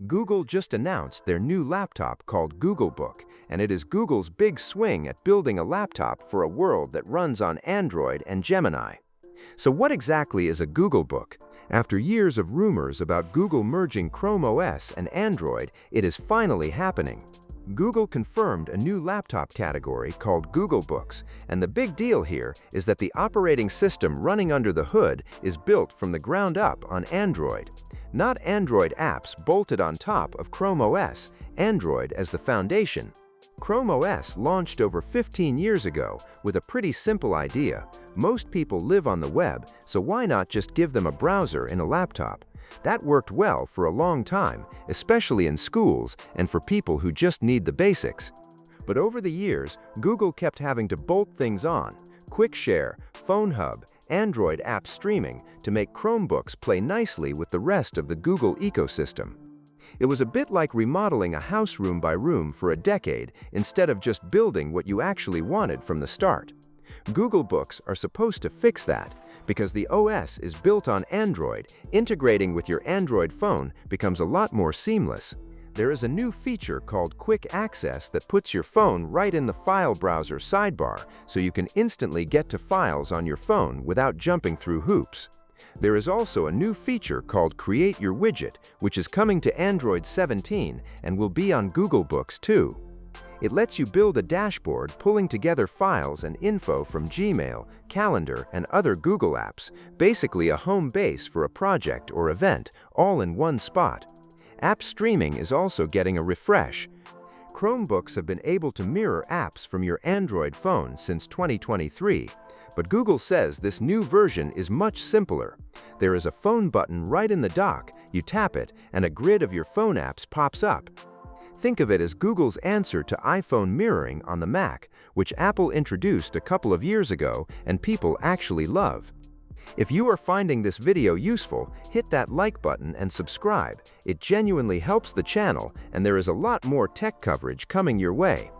Google just announced their new laptop called Googlebook, and it is Google's big swing at building a laptop for a world that runs on Android and Gemini. So what exactly is a Googlebook? After years of rumors about Google merging ChromeOS and Android, it is finally happening. Google confirmed a new laptop category called Googlebooks, and the big deal here is that the operating system running under the hood is built from the ground up on Android. Not Android apps bolted on top of ChromeOS, Android as the foundation. ChromeOS launched over 15 years ago with a pretty simple idea. Most people live on the web, so why not just give them a browser in a laptop? That worked well for a long time, especially in schools and for people who just need the basics. But over the years, Google kept having to bolt things on: Quick Share, Phone Hub, Android app streaming to make Chromebooks play nicely with the rest of the Google ecosystem. It was a bit like remodeling a house room by room for a decade instead of just building what you actually wanted from the start. Googlebooks are supposed to fix that, because the OS is built on Android. Integrating with your Android phone becomes a lot more seamless. There is a new feature called Quick Access that puts your phone right in the file browser sidebar, so you can instantly get to files on your phone without jumping through hoops. There is also a new feature called Create Your Widget, which is coming to Android 17 and will be on Googlebooks too. It lets you build a dashboard pulling together files and info from Gmail, Calendar, and other Google apps, basically a home base for a project or event, all in one spot. App streaming is also getting a refresh. Chromebooks have been able to mirror apps from your Android phone since 2023, but Google says this new version is much simpler. There is a phone button right in the dock, you tap it, and a grid of your phone apps pops up. Think of it as Google's answer to iPhone mirroring on the Mac, which Apple introduced a couple of years ago and people actually love. If you are finding this video useful, hit that like button and subscribe. It genuinely helps the channel, and there is a lot more tech coverage coming your way.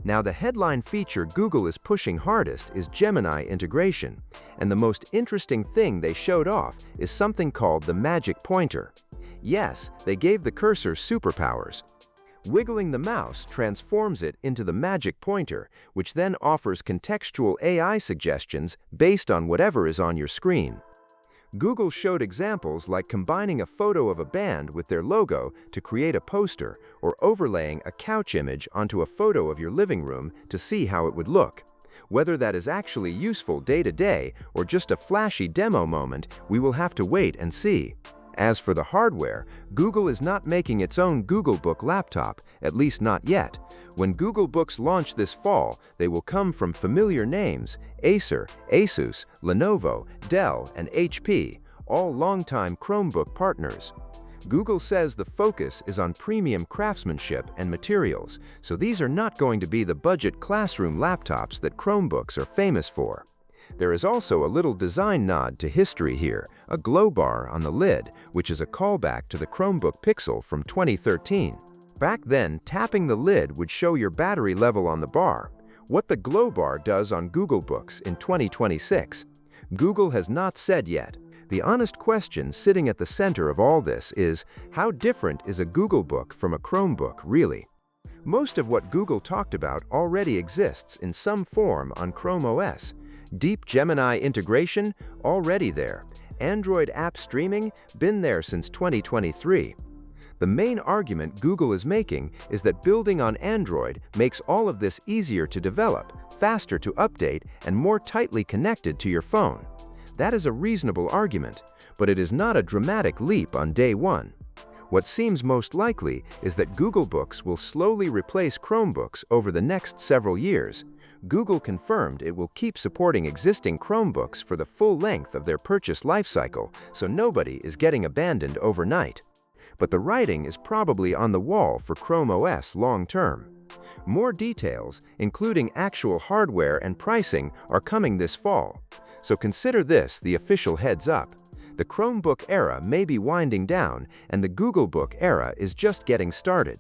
Now, the headline feature Google is pushing hardest is Gemini integration, and the most interesting thing they showed off is something called the Magic Pointer. Yes, they gave the cursor superpowers. Wiggling the mouse transforms it into the Magic Pointer, which then offers contextual AI suggestions based on whatever is on your screen. Google showed examples like combining a photo of a band with their logo to create a poster, or overlaying a couch image onto a photo of your living room to see how it would look. Whether that is actually useful day-to-day or just a flashy demo moment, we will have to wait and see. As for the hardware, Google is not making its own Googlebook laptop, at least not yet. When Googlebooks launch this fall, they will come from familiar names: Acer, ASUS, Lenovo, Dell, and HP, all longtime Chromebook partners. Google says the focus is on premium craftsmanship and materials, so these are not going to be the budget classroom laptops that Chromebooks are famous for. There is also a little design nod to history here, a glowbar on the lid, which is a callback to the Chromebook Pixel from 2013. Back then, tapping the lid would show your battery level on the bar. What the glowbar does on Googlebooks in 2026, Google has not said yet. The honest question sitting at the center of all this is, how different is a Googlebook from a Chromebook, really? Most of what Google talked about already exists in some form on ChromeOS. Deep Gemini integration? Already there. Android app streaming? Been there since 2023. The main argument Google is making is that building on Android makes all of this easier to develop, faster to update, and more tightly connected to your phone. That is a reasonable argument, but it is not a dramatic leap on day one. What seems most likely is that Googlebooks will slowly replace Chromebooks over the next several years. Google confirmed it will keep supporting existing Chromebooks for the full length of their purchase lifecycle, so nobody is getting abandoned overnight. But the writing is probably on the wall for ChromeOS long-term. More details, including actual hardware and pricing, are coming this fall. So consider this the official heads-up. The Chromebook era may be winding down, and the Googlebook era is just getting started.